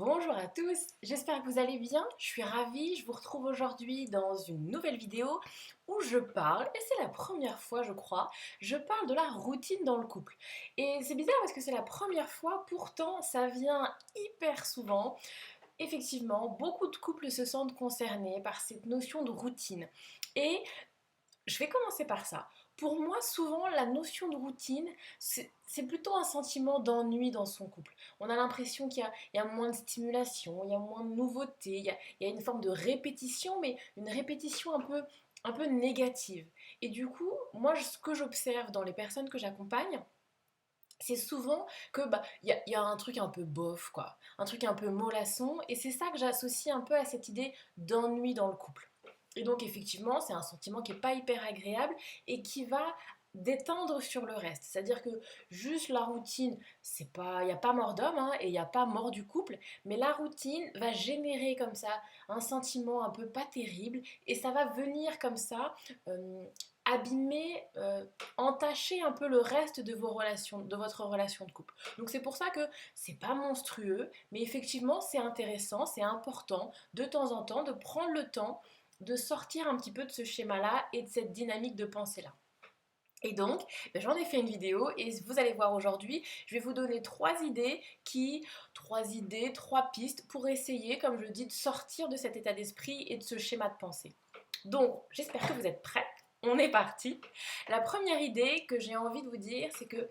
Bonjour à tous, j'espère que vous allez bien. Je suis ravie, je vous retrouve aujourd'hui dans une nouvelle vidéo où je parle, et c'est la première fois je crois, je parle de la routine dans le couple. Et c'est bizarre parce que c'est la première fois, pourtant ça vient hyper souvent. Effectivement, beaucoup de couples se sentent concernés par cette notion de routine. Et je vais commencer par ça. Pour moi, souvent, la notion de routine, c'est plutôt un sentiment d'ennui dans son couple. On a l'impression qu'il y a moins de stimulation, il y a moins de nouveautés, il y a une forme de répétition, mais une répétition un peu négative. Et du coup, moi, ce que j'observe dans les personnes que j'accompagne, c'est souvent que il y a un truc un peu bof, quoi, un truc un peu mollasson, et c'est ça que j'associe un peu à cette idée d'ennui dans le couple. Et donc effectivement, c'est un sentiment qui n'est pas hyper agréable et qui va détendre sur le reste. C'est-à-dire que juste la routine, c'est pas, il n'y a pas mort d'homme hein, et il n'y a pas mort du couple, mais la routine va générer comme ça un sentiment un peu pas terrible et ça va venir comme ça abîmer, entacher un peu le reste de vos relations, de votre relation de couple. Donc c'est pour ça que c'est pas monstrueux, mais effectivement c'est intéressant, c'est important de temps en temps de prendre le temps de sortir un petit peu de ce schéma-là et de cette dynamique de pensée-là. Et donc, j'en ai fait une vidéo et vous allez voir aujourd'hui, je vais vous donner trois pistes pour essayer, comme je le dis, de sortir de cet état d'esprit et de ce schéma de pensée. Donc, j'espère que vous êtes prêts. On est parti. La première idée que j'ai envie de vous dire, c'est que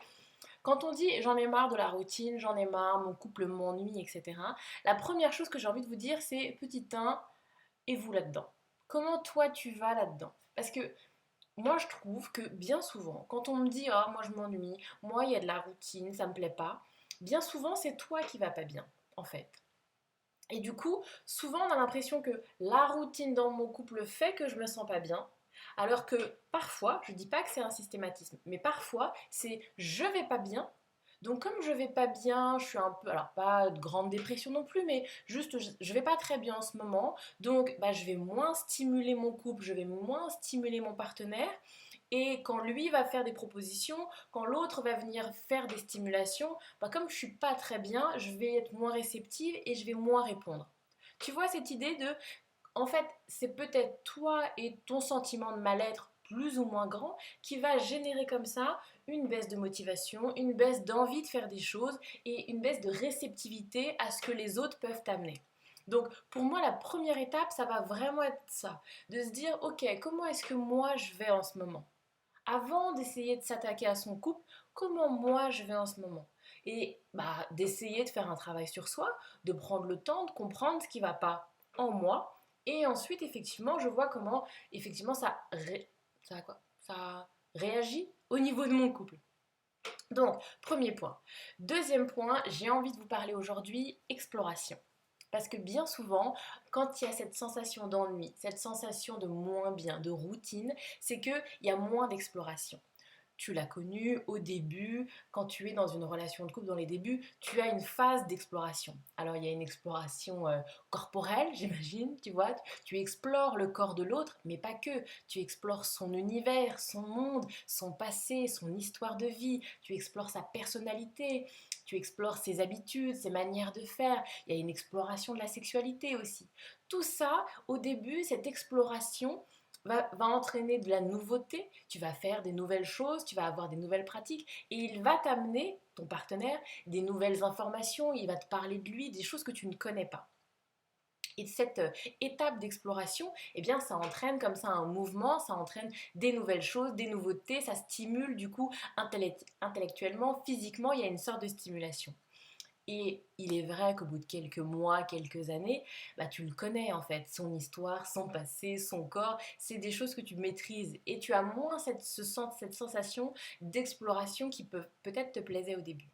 quand on dit j'en ai marre de la routine, j'en ai marre, mon couple m'ennuie, etc., la première chose que j'ai envie de vous dire, c'est petit 1, et vous là-dedans. Comment toi tu vas là-dedans? Parce que moi je trouve que bien souvent, quand on me dit ah moi je m'ennuie, moi il y a de la routine, ça me plaît pas, bien souvent c'est toi qui vas pas bien en fait. Et du coup, souvent on a l'impression que la routine dans mon couple fait que je me sens pas bien, alors que parfois, je dis pas que c'est un systématisme, mais parfois c'est je vais pas bien. Donc comme je vais pas bien, je suis un peu, alors pas de grande dépression non plus, mais juste je vais pas très bien en ce moment, donc je vais moins stimuler mon couple, je vais moins stimuler mon partenaire, et quand lui va faire des propositions, quand l'autre va venir faire des stimulations, comme je suis pas très bien, je vais être moins réceptive et je vais moins répondre. Tu vois cette idée de, en fait, c'est peut-être toi et ton sentiment de mal-être plus ou moins grand qui va générer comme ça une baisse de motivation, une baisse d'envie de faire des choses et une baisse de réceptivité à ce que les autres peuvent t'amener. Donc pour moi, la première étape, ça va vraiment être ça, de se dire, ok, comment est-ce que moi je vais en ce moment? Avant d'essayer de s'attaquer à son couple, comment moi je vais en ce moment? Et d'essayer de faire un travail sur soi, de prendre le temps de comprendre ce qui ne va pas en moi. Et ensuite, effectivement, je vois comment effectivement ça réagit au niveau de mon couple. Donc, premier point. Deuxième point, j'ai envie de vous parler aujourd'hui exploration. Parce que bien souvent, quand il y a cette sensation d'ennui, cette sensation de moins bien, de routine, c'est qu'il y a moins d'exploration. Tu l'as connu au début, quand tu es dans une relation de couple dans les débuts, tu as une phase d'exploration. Alors il y a une exploration corporelle, j'imagine, tu vois, tu explores le corps de l'autre, mais pas que, tu explores son univers, son monde, son passé, son histoire de vie, tu explores sa personnalité, tu explores ses habitudes, ses manières de faire, il y a une exploration de la sexualité aussi. Tout ça, au début, cette exploration, va entraîner de la nouveauté, tu vas faire des nouvelles choses, tu vas avoir des nouvelles pratiques et il va t'amener, ton partenaire, des nouvelles informations, il va te parler de lui, des choses que tu ne connais pas. Et cette étape d'exploration, eh bien, ça entraîne comme ça un mouvement, ça entraîne des nouvelles choses, des nouveautés, ça stimule du coup intellectuellement, physiquement, il y a une sorte de stimulation. Et il est vrai qu'au bout de quelques mois, quelques années, tu le connais en fait, son histoire, son passé, son corps, c'est des choses que tu maîtrises et tu as moins cette sensation d'exploration qui peut peut-être te plaisait au début.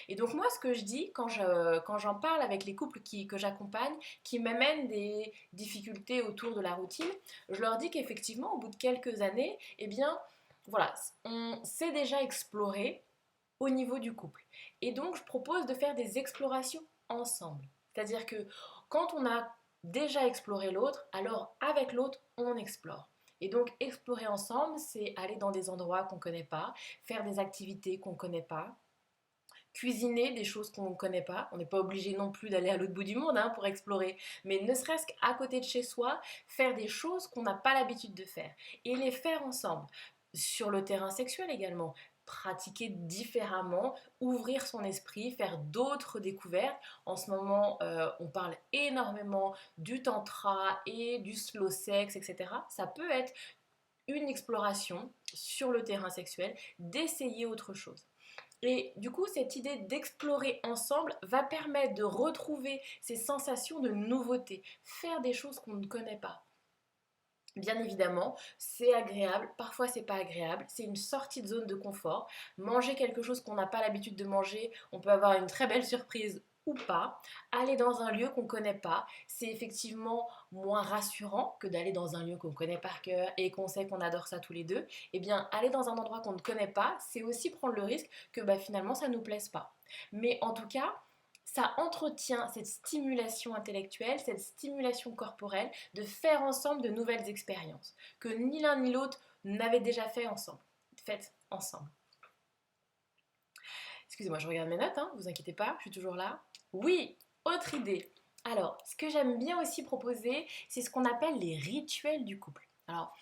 Et donc moi, ce que je dis quand j'en parle avec les couples que j'accompagne, qui m'amènent des difficultés autour de la routine, je leur dis qu'effectivement, au bout de quelques années, eh bien, voilà, on sait déjà explorer au niveau du couple. Et donc, je propose de faire des explorations ensemble. C'est-à-dire que quand on a déjà exploré l'autre, alors avec l'autre, on explore. Et donc, explorer ensemble, c'est aller dans des endroits qu'on ne connaît pas, faire des activités qu'on ne connaît pas, cuisiner des choses qu'on ne connaît pas. On n'est pas obligé non plus d'aller à l'autre bout du monde pour explorer, mais ne serait-ce qu'à côté de chez soi, faire des choses qu'on n'a pas l'habitude de faire et les faire ensemble. Sur le terrain sexuel également, pratiquer différemment, ouvrir son esprit, faire d'autres découvertes. En ce moment, on parle énormément du tantra et du slow sex, etc. Ça peut être une exploration sur le terrain sexuel, d'essayer autre chose. Et du coup, cette idée d'explorer ensemble va permettre de retrouver ces sensations de nouveauté, faire des choses qu'on ne connaît pas. Bien évidemment, c'est agréable, parfois c'est pas agréable, c'est une sortie de zone de confort. Manger quelque chose qu'on n'a pas l'habitude de manger, on peut avoir une très belle surprise ou pas. Aller dans un lieu qu'on ne connaît pas, c'est effectivement moins rassurant que d'aller dans un lieu qu'on connaît par cœur et qu'on sait qu'on adore ça tous les deux. Eh bien, aller dans un endroit qu'on ne connaît pas, c'est aussi prendre le risque que finalement ça ne nous plaise pas. Mais en tout cas, ça entretient cette stimulation intellectuelle, cette stimulation corporelle, de faire ensemble de nouvelles expériences que ni l'un ni l'autre n'avaient déjà faites ensemble. Excusez-moi, je regarde mes notes, vous inquiétez pas, je suis toujours là. Oui, autre idée. Alors, ce que j'aime bien aussi proposer, c'est ce qu'on appelle les rituels du couple. Alors,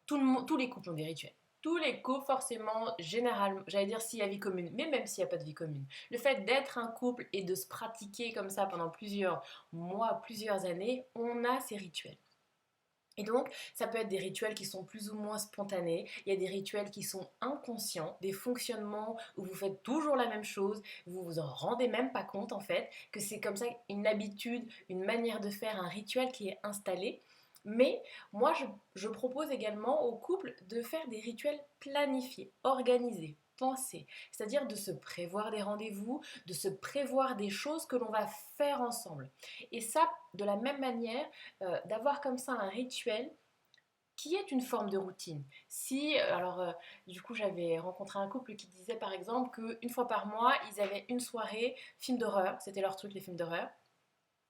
tous les couples ont des rituels. Tous les couples, forcément, généralement, j'allais dire s'il y a vie commune, mais même s'il n'y a pas de vie commune. Le fait d'être un couple et de se pratiquer comme ça pendant plusieurs mois, plusieurs années, on a ces rituels. Et donc, ça peut être des rituels qui sont plus ou moins spontanés, il y a des rituels qui sont inconscients, des fonctionnements où vous faites toujours la même chose, vous vous en rendez même pas compte en fait, que c'est comme ça une habitude, une manière de faire, un rituel qui est installé. Mais moi, je propose également aux couples de faire des rituels planifiés, organisés, pensés, c'est-à-dire de se prévoir des rendez-vous, de se prévoir des choses que l'on va faire ensemble. Et ça, de la même manière, d'avoir comme ça un rituel qui est une forme de routine. Si, du coup, j'avais rencontré un couple qui disait par exemple qu'une fois par mois, ils avaient une soirée film d'horreur, c'était leur truc les films d'horreur.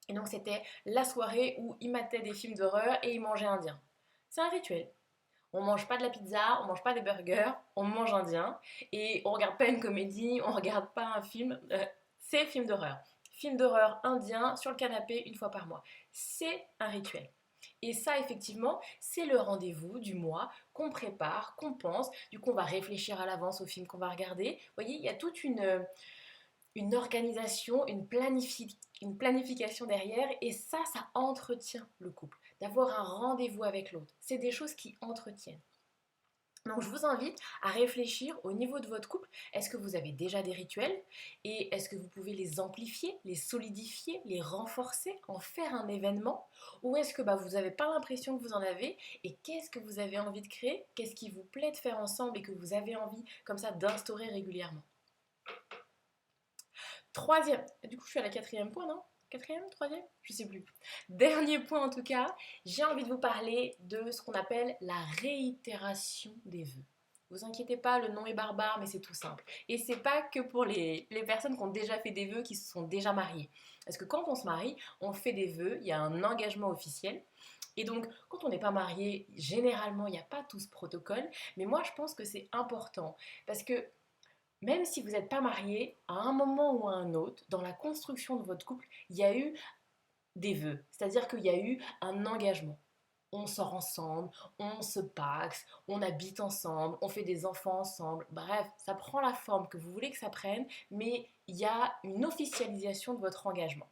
Et donc c'était la soirée où ils mataient des films d'horreur et ils mangeaient indien. C'est un rituel. On mange pas de la pizza, on mange pas des burgers, on mange indien et on regarde pas une comédie, on regarde pas un film, c'est film d'horreur. Film d'horreur indien sur le canapé une fois par mois. C'est un rituel. Et ça, effectivement, c'est le rendez-vous du mois qu'on prépare, qu'on pense. Du coup, on va réfléchir à l'avance au film qu'on va regarder. Vous voyez, il y a toute une organisation, une planification derrière, et ça entretient le couple, d'avoir un rendez-vous avec l'autre. C'est des choses qui entretiennent. Donc je vous invite à réfléchir au niveau de votre couple. Est-ce que vous avez déjà des rituels et est-ce que vous pouvez les amplifier, les solidifier, les renforcer, en faire un événement? Ou est-ce que vous n'avez pas l'impression que vous en avez et qu'est-ce que vous avez envie de créer? Qu'est-ce qui vous plaît de faire ensemble et que vous avez envie comme ça d'instaurer régulièrement? Troisième, du coup je suis à la quatrième point, non? Quatrième, troisième, je sais plus. Dernier point en tout cas, j'ai envie de vous parler de ce qu'on appelle la réitération des vœux. Vous inquiétez pas, le nom est barbare, mais c'est tout simple. Et c'est pas que pour les personnes qui ont déjà fait des vœux, qui se sont déjà mariées. Parce que quand on se marie, on fait des vœux, il y a un engagement officiel. Et donc, quand on n'est pas marié, généralement, il n'y a pas tout ce protocole. Mais moi, je pense que c'est important. Parce que même si vous n'êtes pas marié, à un moment ou à un autre, dans la construction de votre couple, il y a eu des vœux. C'est-à-dire qu'il y a eu un engagement. On sort ensemble, on se paxe, on habite ensemble, on fait des enfants ensemble. Bref, ça prend la forme que vous voulez que ça prenne, mais il y a une officialisation de votre engagement.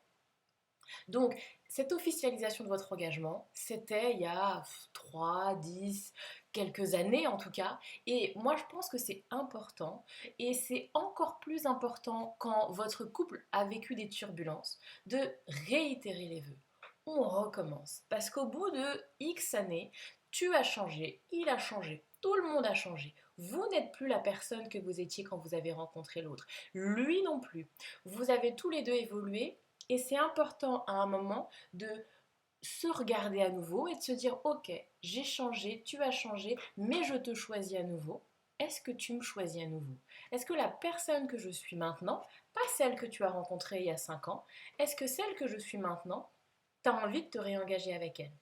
Donc, cette officialisation de votre engagement, c'était il y a 3, 10, quelques années en tout cas. Et moi, je pense que c'est important. Et c'est encore plus important quand votre couple a vécu des turbulences, de réitérer les vœux. On recommence. Parce qu'au bout de X années, tu as changé, il a changé, tout le monde a changé. Vous n'êtes plus la personne que vous étiez quand vous avez rencontré l'autre. Lui non plus. Vous avez tous les deux évolué et c'est important à un moment de se regarder à nouveau et de se dire ok, j'ai changé, tu as changé, mais je te choisis à nouveau. Est-ce que tu me choisis à nouveau? Est-ce que la personne que je suis maintenant, pas celle que tu as rencontrée il y a 5 ans, est-ce que celle que je suis maintenant, tu as envie de te réengager avec elle?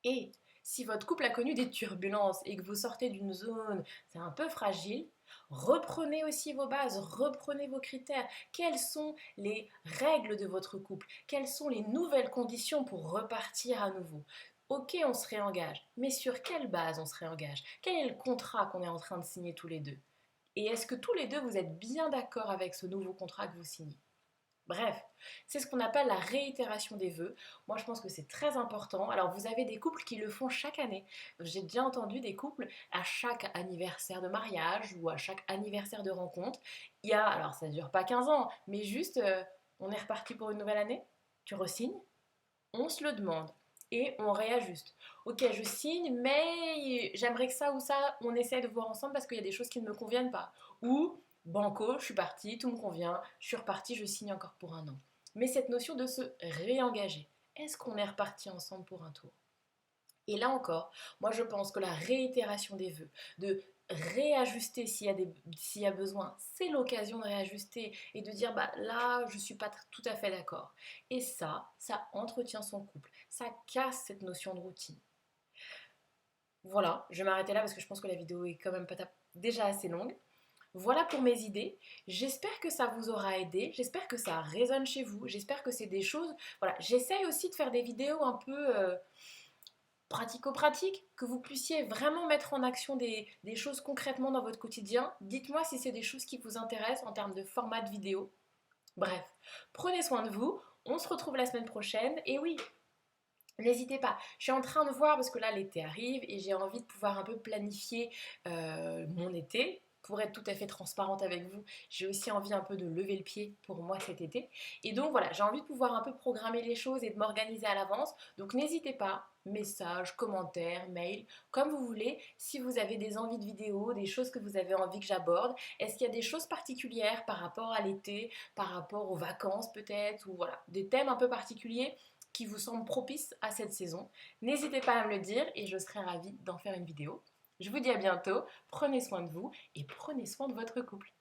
Et si votre couple a connu des turbulences et que vous sortez d'une zone, c'est un peu fragile, Reprenez aussi vos bases, reprenez vos critères. Quelles sont les règles de votre couple? Quelles sont les nouvelles conditions pour repartir à nouveau? Ok, on se réengage, mais sur quelle base on se réengage? Quel est le contrat qu'on est en train de signer tous les deux? Et est-ce que tous les deux vous êtes bien d'accord avec ce nouveau contrat que vous signez? Bref, c'est ce qu'on appelle la réitération des vœux. Moi, je pense que c'est très important. Alors, vous avez des couples qui le font chaque année. J'ai déjà entendu des couples à chaque anniversaire de mariage ou à chaque anniversaire de rencontre. Il y a, alors ça ne dure pas 15 ans, mais juste, on est reparti pour une nouvelle année. Tu resignes, on se le demande et on réajuste. Ok, je signe, mais j'aimerais que ça ou ça, on essaie de voir ensemble parce qu'il y a des choses qui ne me conviennent pas. Ou, banco, je suis partie, tout me convient, je suis repartie, je signe encore pour un an. Mais cette notion de se réengager, est-ce qu'on est reparti ensemble pour un tour? Et là encore, moi je pense que la réitération des vœux, de réajuster s'il y a besoin, c'est l'occasion de réajuster et de dire bah là je suis pas tout à fait d'accord. Et ça entretient son couple, ça casse cette notion de routine. Voilà, je vais m'arrêter là parce que je pense que la vidéo est quand même déjà assez longue. Voilà pour mes idées. J'espère que ça vous aura aidé. J'espère que ça résonne chez vous. J'espère que c'est des choses. Voilà, j'essaye aussi de faire des vidéos un peu pratico-pratique, que vous puissiez vraiment mettre en action des choses concrètement dans votre quotidien. Dites-moi si c'est des choses qui vous intéressent en termes de format de vidéo. Bref, prenez soin de vous. On se retrouve la semaine prochaine. Et oui, n'hésitez pas, je suis en train de voir parce que là l'été arrive et j'ai envie de pouvoir un peu planifier mon été. Pour être tout à fait transparente avec vous, j'ai aussi envie un peu de lever le pied pour moi cet été. Et donc voilà, j'ai envie de pouvoir un peu programmer les choses et de m'organiser à l'avance. Donc n'hésitez pas, messages, commentaires, mails, comme vous voulez. Si vous avez des envies de vidéos, des choses que vous avez envie que j'aborde, est-ce qu'il y a des choses particulières par rapport à l'été, par rapport aux vacances peut-être, ou voilà, des thèmes un peu particuliers qui vous semble propice à cette saison. N'hésitez pas à me le dire et je serai ravie d'en faire une vidéo. Je vous dis à bientôt, prenez soin de vous et prenez soin de votre couple.